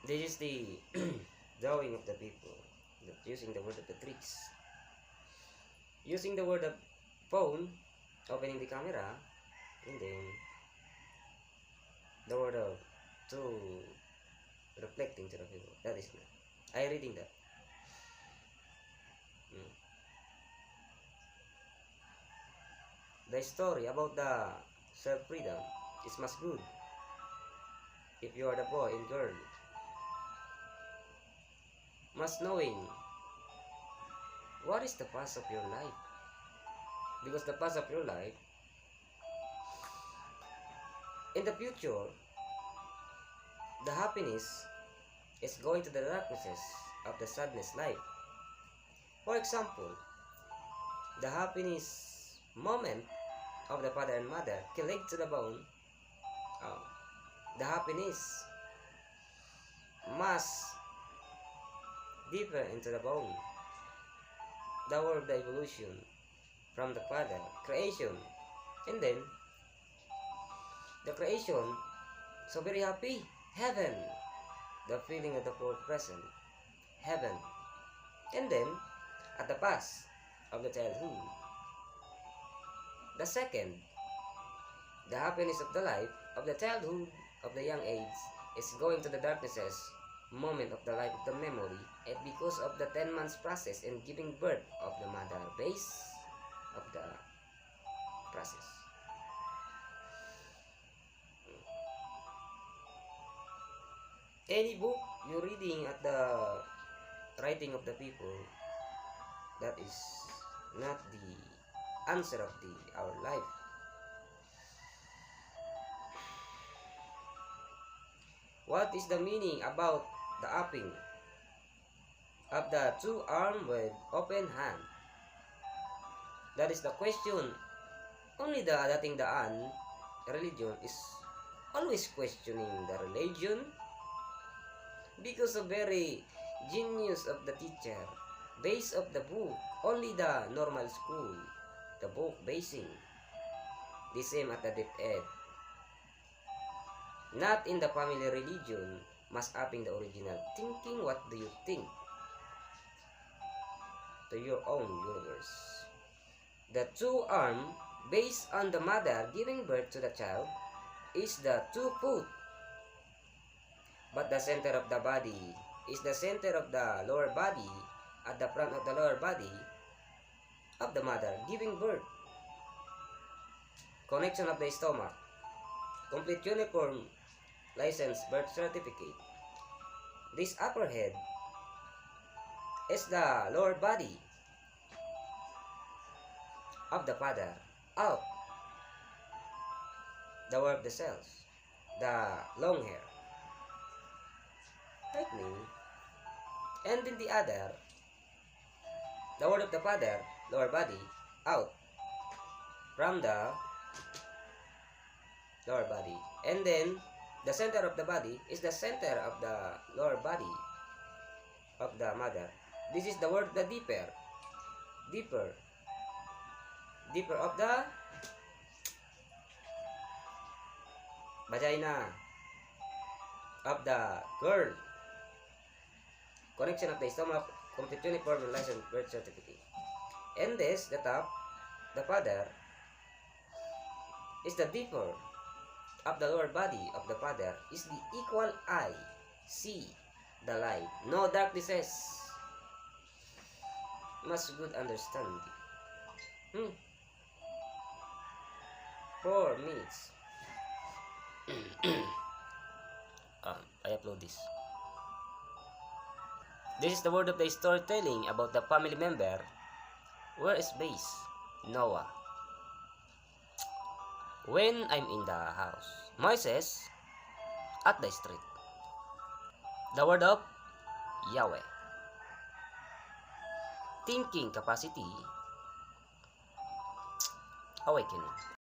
This is the drawing of the people using the word of the tricks. Using the word of phone, opening the camera, and then the word of to reflecting to the people. That is not. I reading that. The story about the self-freedom is much good if you are the boy and girl. Must knowing what is the past of your life, because the past of your life in the future, the happiness is going to the darknesses of the sadness life. For example, the happiness moment of the father and mother connect to the bone. The happiness must deeper into the bone. The word the evolution from the father, creation, and then the creation, so very happy, heaven, the feeling of the full present, heaven, and then at the past of the childhood. The second, the happiness of the life of the childhood of the young age is going to the darknesses moment of the life of the memory, and because of the 10 months process in giving birth of the mother, base of the process. Any book you're reading at the writing of the people, that is not the answer of our life. What is the meaning about the upping of the two arm with open hand? That is the question. Only the dating daan religion is always questioning the religion because of very genius of the teacher, base of the book, only the normal school, the book basing, the same at the deep ed. Not in the family religion, must upping the original thinking. What do you think to your own universe? The two arm based on the mother giving birth to the child is the 2 foot, but the center of the body is the center of the lower body at the front of the lower body of the mother giving birth. Connection of the stomach, complete uniform license birth certificate. This upper head is the lower body of the father, out the word of the cells, the long hair, like me, and in the other, the word of the father, lower body, out from the lower body, and then the center of the body is the center of the lower body of the mother. This is the word the deeper of the vagina of the girl. Connection of the stomach, complete uniform and license birth certificate. And this, the top, the father, is the deeper of the lower body of the father, is the equal eye, see the light, no darknesses. Must good understanding. 4 minutes. I upload this. This is the word of the storytelling about the family member. Where is base? Noah. When I'm in the house, Moises at the street. The word of Yahweh. Thinking capacity, awakening.